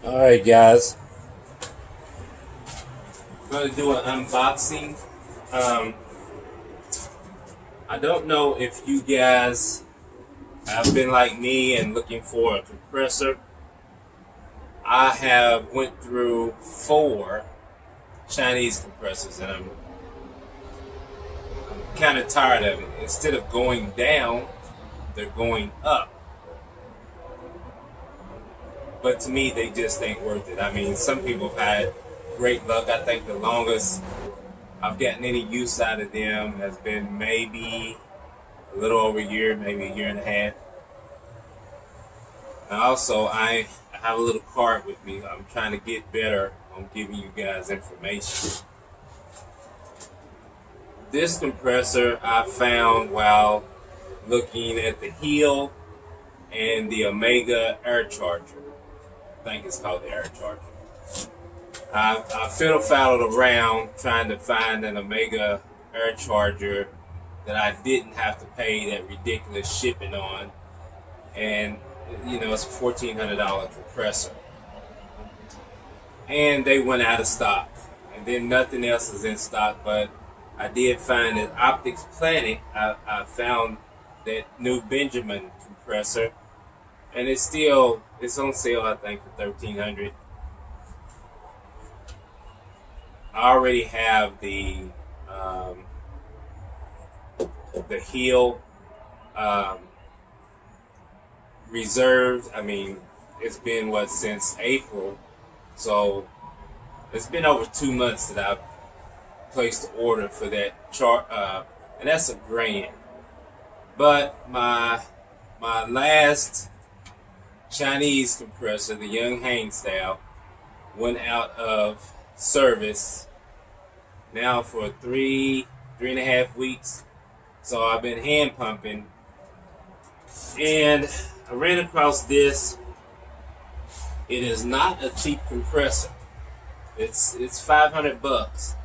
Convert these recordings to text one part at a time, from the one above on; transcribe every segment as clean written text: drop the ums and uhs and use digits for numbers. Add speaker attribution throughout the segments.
Speaker 1: Alright guys, I'm going to do an unboxing. Um, I don't know if you guys have been like me and looking for a compressor. I have went through 4 Chinese compressors and I'm kind of tired of it. Instead of going down, they're going up. But to me, they just ain't worth it. I mean, some people have had great luck. I think the longest I've gotten any use out of them has been maybe a little over a year, maybe a year and a half. And also, I have a little card with me. I'm trying to get better on giving you guys information. This compressor I found while looking at the Heel and the Omega air charger. I think it's called the air charger. I fiddle-faddled around trying to find an Omega air charger that I didn't have to pay that ridiculous shipping on. And, you know, it's a $1,400 compressor. And they went out of stock. And then nothing else is in stock, but I did find at Optics Planet, I found that new Benjamin compressor. And it's on sale, I think, for $1,300. I already have the Heel reserved. I mean, it's been since April, so it's been over 2 months that I've placed the order for that chart, and that's $1,000. But my last Chinese compressor, the Young Hang style, went out of service now for three and a half weeks. So I've been hand pumping, and I ran across this. It is not a cheap compressor. It's $500,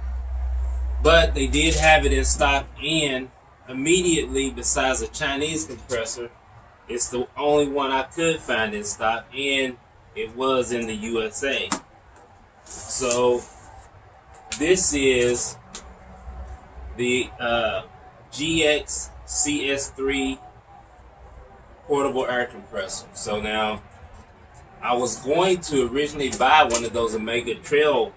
Speaker 1: but they did have it in stock, and immediately, besides a Chinese compressor, it's the only one I could find in stock, and it was in the USA. So this is the GX CS3 Portable Air Compressor. So now, I was going to originally buy one of those Omega Trail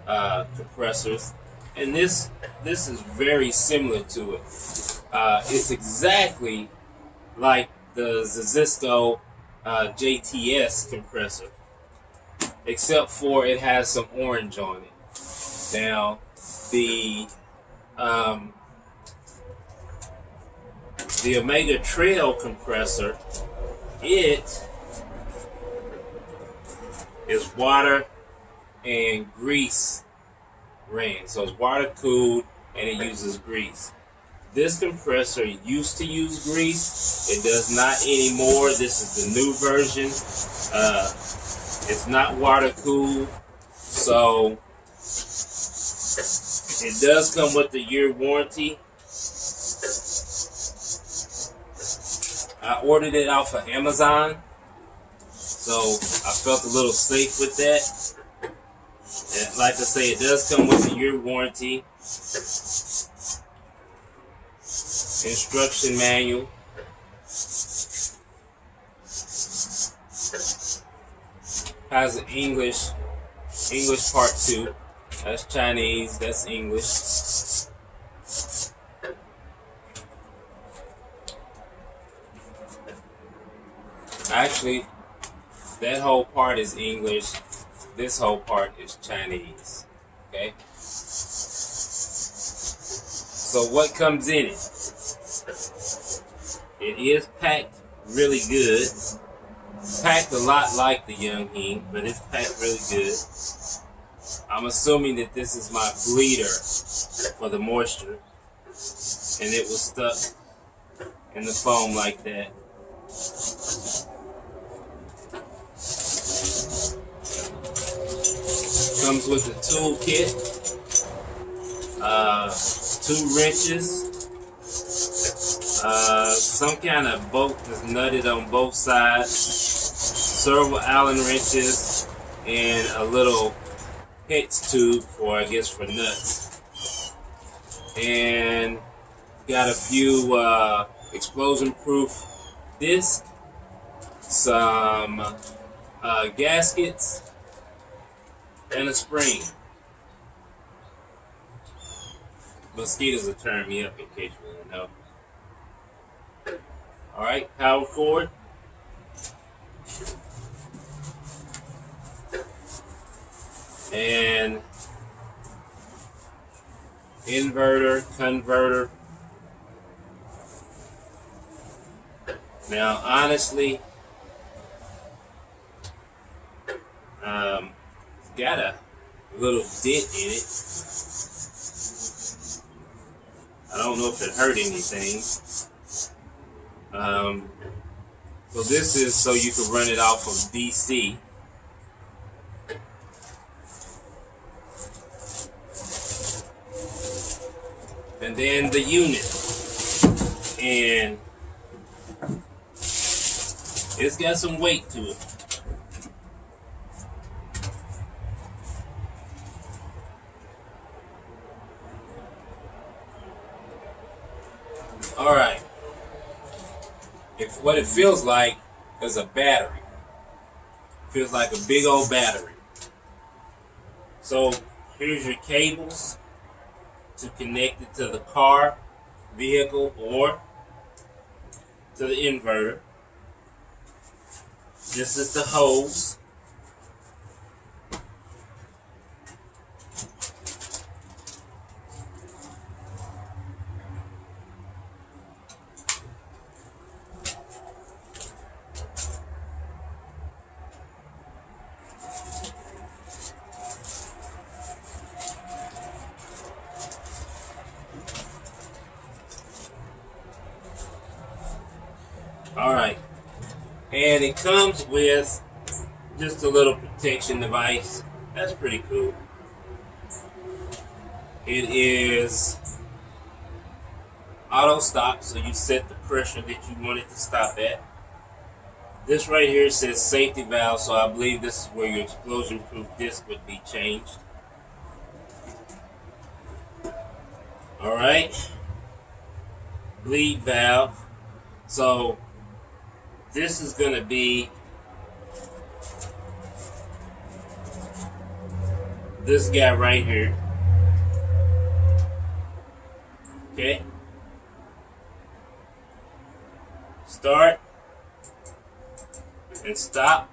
Speaker 1: compressors, and this is very similar to it. It's exactly like the Zizisco JTS compressor, except for it has some orange on it. Now, the Omega Trail compressor, it is water and grease ran. So it's water cooled and it uses grease. This compressor used to use grease. It does not anymore. This is the new version. It's not water cooled. So it does come with a year warranty. I ordered it off of Amazon, so I felt a little safe with that. And like I say, it does come with a year warranty. Instruction manual. Has an English part 2. That's Chinese, that's English. Actually, that whole part is English. This whole part is Chinese. Okay? So what comes in it? It is packed really good. Packed a lot like the Young Hang, but it's packed really good. I'm assuming that this is my bleeder for the moisture, and it was stuck in the foam like that. Comes with a tool kit, 2 wrenches, some kind of bolt that's nutted on both sides, several Allen wrenches and a little hex tube for, I guess, for nuts. And got a few explosion-proof discs, some gaskets, and a spring. Mosquitoes will turn me up in case you didn't know. Alright, power cord. And inverter, converter. Now, honestly, it's got a little dent in it. I don't know if it hurt anything. So this is so you can run it off of DC. And then the unit. And it's got some weight to it. Alright. If what it feels like is a battery. It feels like a big old battery. So here's your cables to connect it to the car, vehicle, or to the inverter. This is the hose. Alright, and it comes with just a little protection device. That's pretty cool. It is auto stop, so you set the pressure that you want it to stop at. This right here says safety valve, so I believe this is where your explosion proof disc would be changed. Alright, bleed valve. So this is going to be this guy right here. Okay. Start and stop.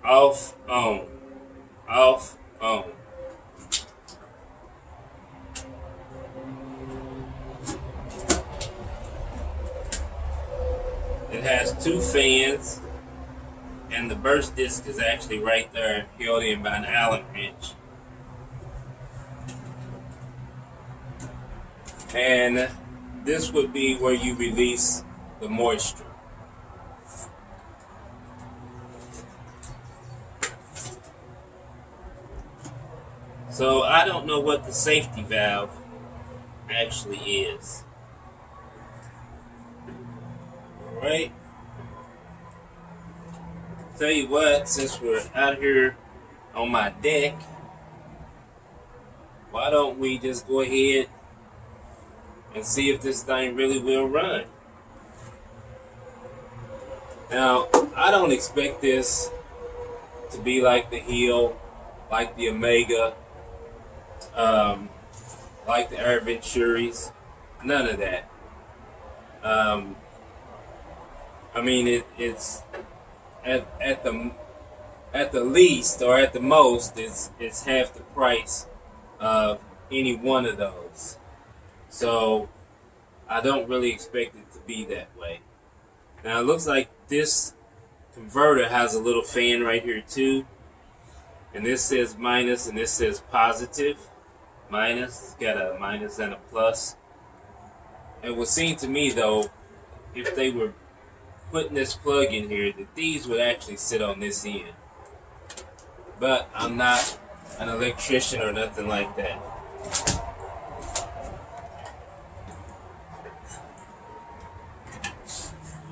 Speaker 1: Off, on. Off, on. It has two fans, and the burst disc is actually right there, held in by an Allen wrench. And this would be where you release the moisture. So I don't know what the safety valve actually is. Right? Tell you what, since we're out here on my deck, why don't we just go ahead and see if this thing really will run. Now, I don't expect this to be like the Heel, like the Omega, like the Air Venturis, none of that. I mean, it's at the least, or at the most, it's half the price of any one of those. So I don't really expect it to be that way. Now it looks like this converter has a little fan right here too, and this says minus and this says positive. Minus, it's got a minus and a plus. It would seem to me though, if they were putting this plug in here, that these would actually sit on this end. But I'm not an electrician or nothing like that.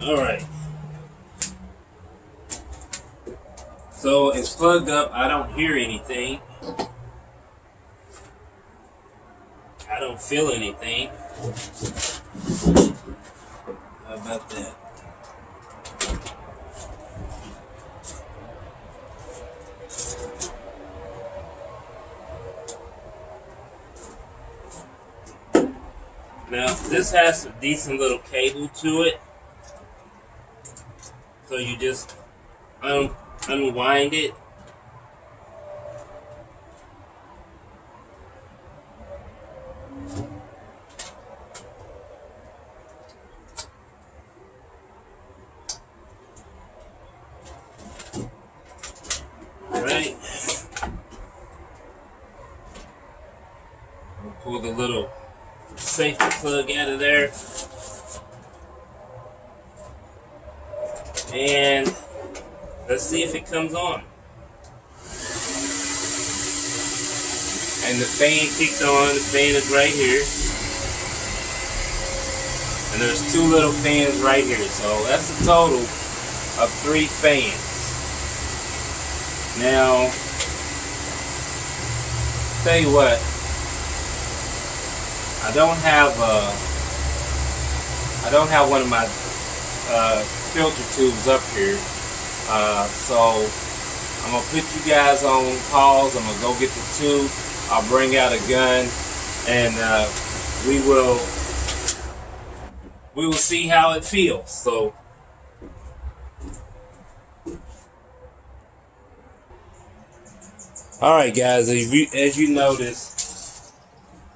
Speaker 1: Alright. So it's plugged up. I don't hear anything. I don't feel anything. How about that? Now, this has a decent little cable to it. So you just unwind it. Right. We'll pull the little safety plug out of there. And let's see if it comes on. And the fan kicked on. The fan is right here. And there's 2 little fans right here. So that's a total of 3 fans. Now, tell you what, I don't have one of my filter tubes up here, so I'm gonna put you guys on pause. I'm gonna go get the tube. I'll bring out a gun, and we will see how it feels. So. Alright guys, as you notice,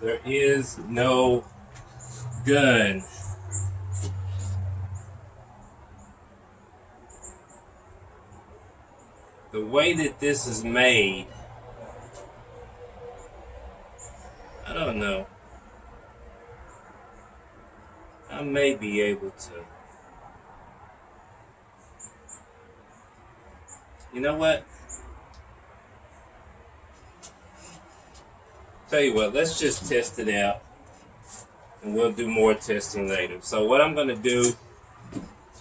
Speaker 1: there is no gun. The way that this is made, I don't know. I may be able to. You know what? Tell you what, let's just test it out, and we'll do more testing later. So what I'm going to do is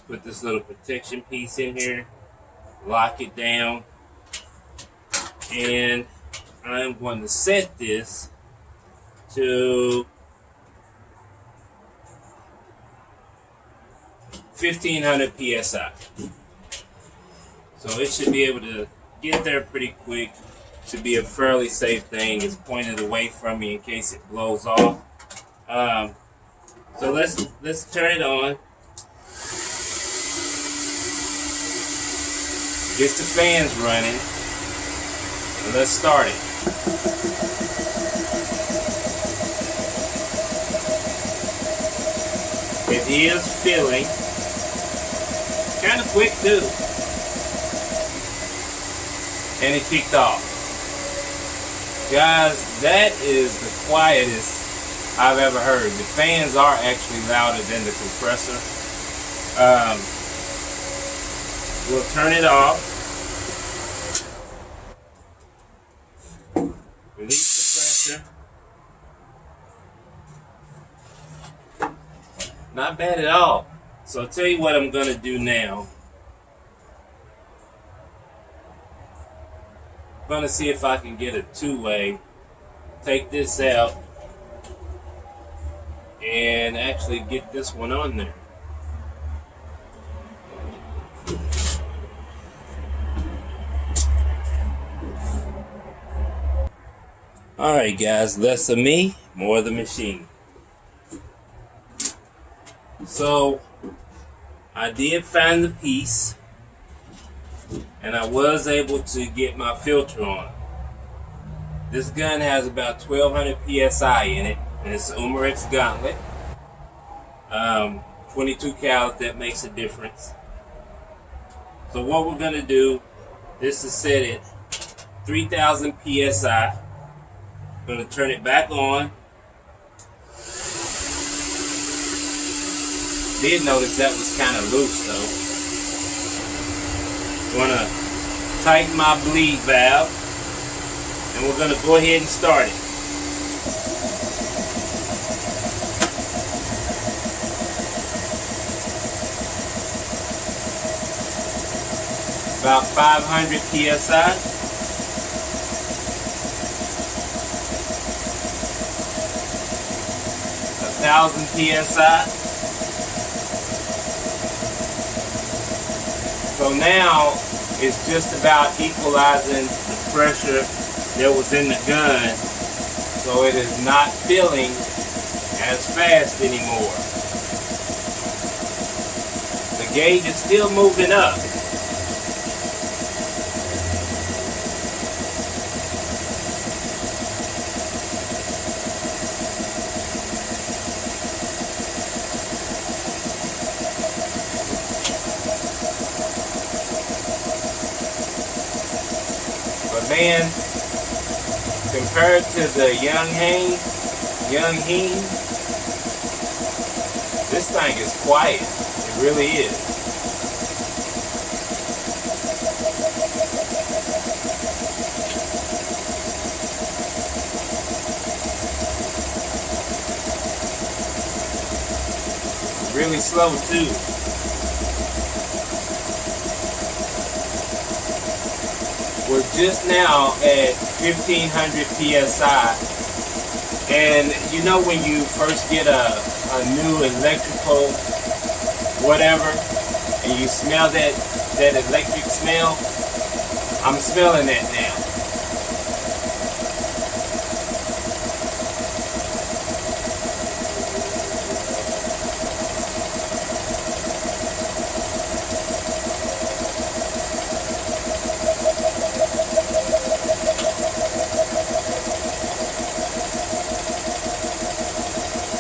Speaker 1: put this little protection piece in here, lock it down, and I'm going to set this to 1500 psi. So it should be able to get there pretty quick. Should be a fairly safe thing. It's pointed away from me in case it blows off. So let's turn it on. Get the fans running, and let's start it. It is filling, kind of quick too, and it kicked off. Guys, that is the quietest I've ever heard. The fans are actually louder than the compressor. We'll turn it off. Release the pressure. Not bad at all. So I'll tell you what I'm going to do now. I'm going to see if I can get a 2-way. Take this out and actually get this one on there. Alright guys, less of me, more of the machine. So I did find the piece, and I was able to get my filter on. This gun has about 1200 psi in it, and it's an Umarex gauntlet. 22 cal, if that makes a difference. So what we're gonna do, this is set at 3000 psi. I'm gonna turn it back on. Did notice that was kind of loose though. Gonna tighten my bleed valve, and we're gonna go ahead and start it. about 500 psi. 1,000 psi. So now it's just about equalizing the pressure that was in the gun, so it is not filling as fast anymore. The gauge is still moving up. But man, compared to the young Heen, this thing is quiet. It really is. Really slow too. We're just now at 1,500 psi, and you know when you first get a new electrical whatever, and you smell that electric smell? I'm smelling that now.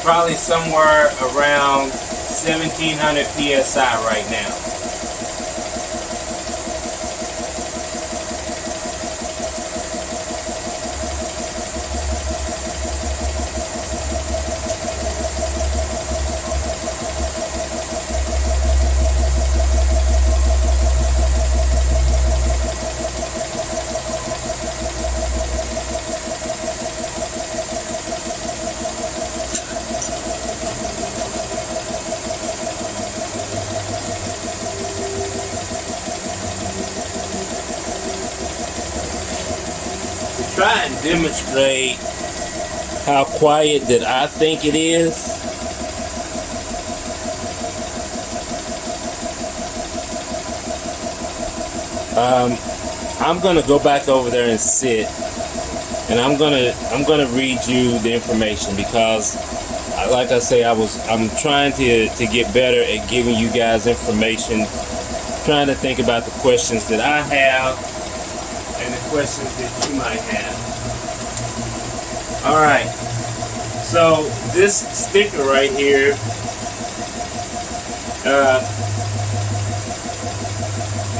Speaker 1: Probably somewhere around 1,700 psi right now. Try and demonstrate how quiet that I think it is. I'm gonna go back over there and sit, and I'm gonna read you the information because, like I say, I'm trying to get better at giving you guys information, trying to think about the questions that I have and the questions that you might have. Alright, so this sticker right here,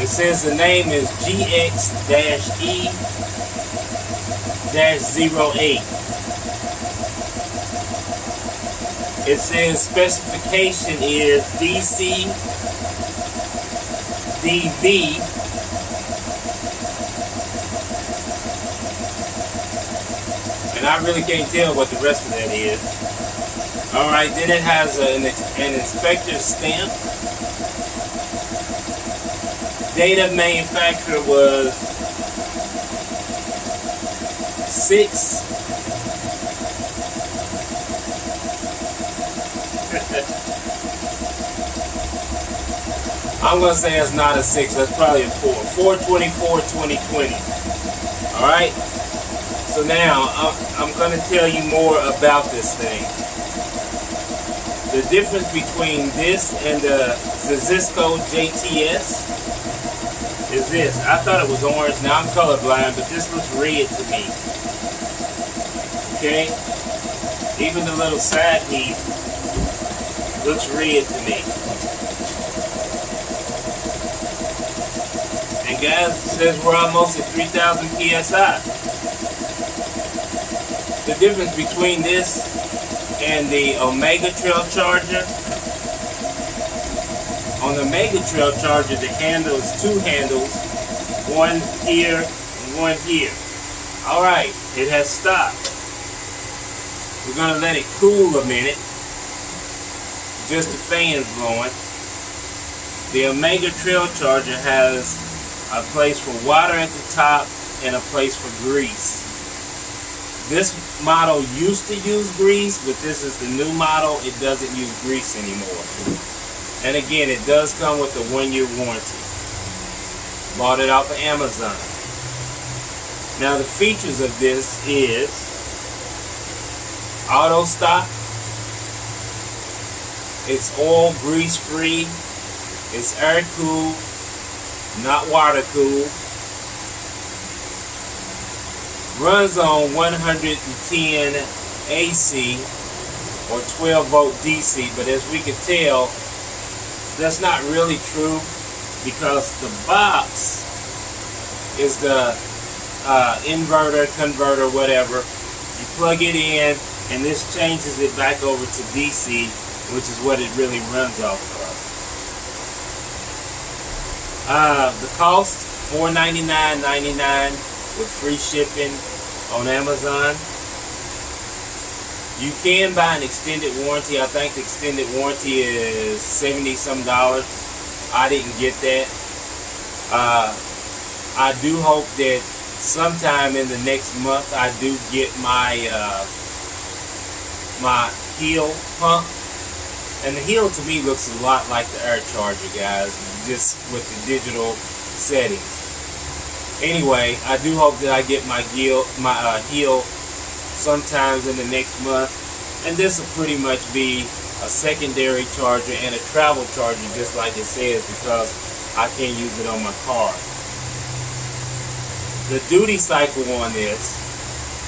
Speaker 1: it says the name is GX-E-08. It says specification is DC DV and I really can't tell what the rest of that is. Alright, then it has an inspector stamp. Date of manufacture was 6. I'm going to say it's not a 6, that's probably a 4. 4/24/2020. Alright? So now, I'm going to tell you more about this thing. The difference between this and the Cisco JTS is this. I thought it was orange. Now I'm colorblind, but this looks red to me. Okay? Even the little side piece looks red to me. And guys, it says we're almost at 3,000 PSI. The difference between this and the Omega Trail Charger, on the Omega Trail Charger, the handle is 2 handles, one here and one here. Alright, it has stopped. We're going to let it cool a minute. Just the fans blowing. The Omega Trail Charger has a place for water at the top, and a place for grease. This model used to use grease, but this is the new model. It doesn't use grease anymore. And again, it does come with a 1-year warranty. Bought it off of Amazon. Now the features of this is auto stop. It's oil grease free. It's air cooled, not water cooled. Runs on 110 AC or 12 volt DC, but as we can tell, that's not really true, because the box is the inverter, converter, whatever. You plug it in and this changes it back over to DC, which is what it really runs off of. The cost, $499.99 with free shipping on Amazon. You can buy an extended warranty. I think the extended warranty is $70-some. I didn't get that. I do hope that sometime in the next month I do get my my heel pump. And the heel to me looks a lot like the air charger, guys, just with the digital settings. Anyway, I do hope that I get my heel sometimes in the next month, and this will pretty much be a secondary charger and a travel charger, just like it says, because I can't use it on my car. The duty cycle on this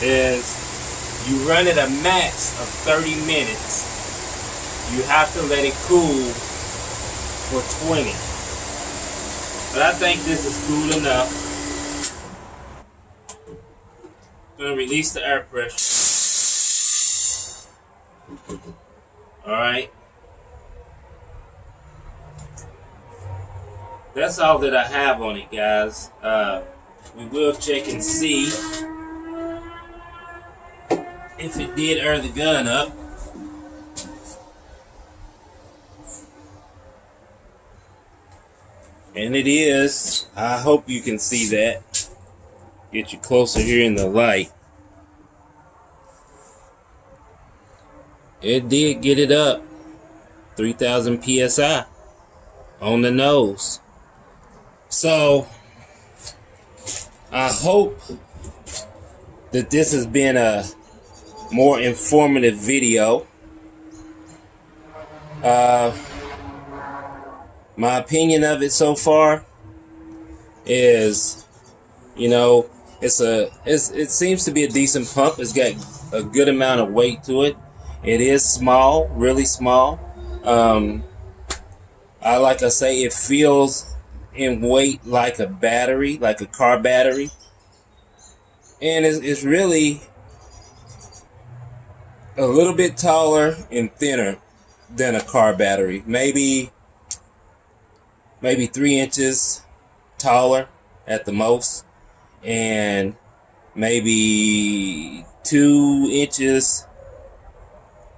Speaker 1: is you run it a max of 30 minutes. You have to let it cool for 20. But I think this is cool enough. I'm going to release the air pressure. Alright. That's all that I have on it, guys. We will check and see if it did air the gun up. And it is. I hope you can see that. Get you closer here in the light. It did get it up. 3,000 PSI on the nose. So I hope that this has been a more informative video. My opinion of it so far is, you know, it seems to be a decent pump. It's got a good amount of weight to it. It is small, really small. Like I say, it feels in weight like a battery, like a car battery, and it's really a little bit taller and thinner than a car battery. Maybe 3 inches taller at the most, and maybe 2 inches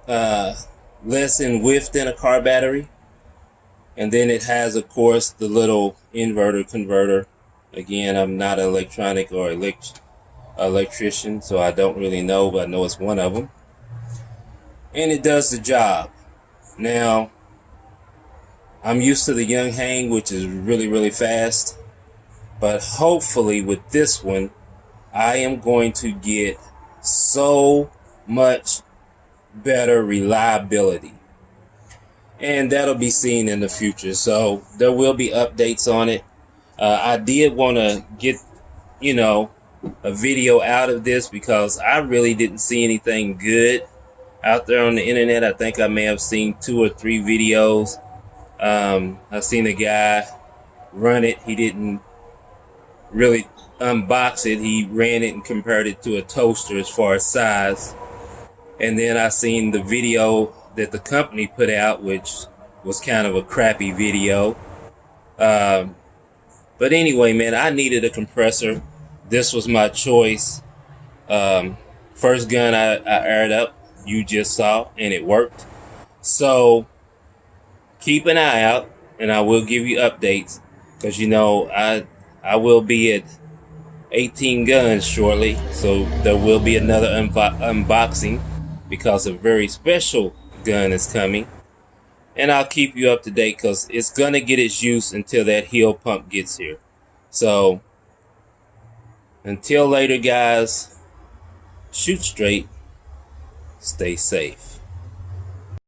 Speaker 1: less in width than a car battery. And then it has, of course, the little inverter converter. Again, I'm not an electronic or electrician, so I don't really know, but I know it's one of them. And it does the job. Now, I'm used to the Young Hang, which is really, really fast. But hopefully with this one, I am going to get so much better reliability. And that'll be seen in the future. So there will be updates on it. I did want to get, you know, a video out of this because I really didn't see anything good out there on the internet. I think I may have seen 2 or 3 videos. I've seen a guy run it. He didn't really unbox it. He ran it and compared it to a toaster as far as size. And then I seen the video that the company put out, which was kind of a crappy video. But anyway, man, I needed a compressor. This was my choice. First gun I aired up, you just saw, and it worked. So keep an eye out, and I will give you updates, because you know I will be at 18 guns shortly, so there will be another unboxing because a very special gun is coming. And I'll keep you up to date because it's going to get its use until that heel pump gets here. So, until later, guys, shoot straight, stay safe.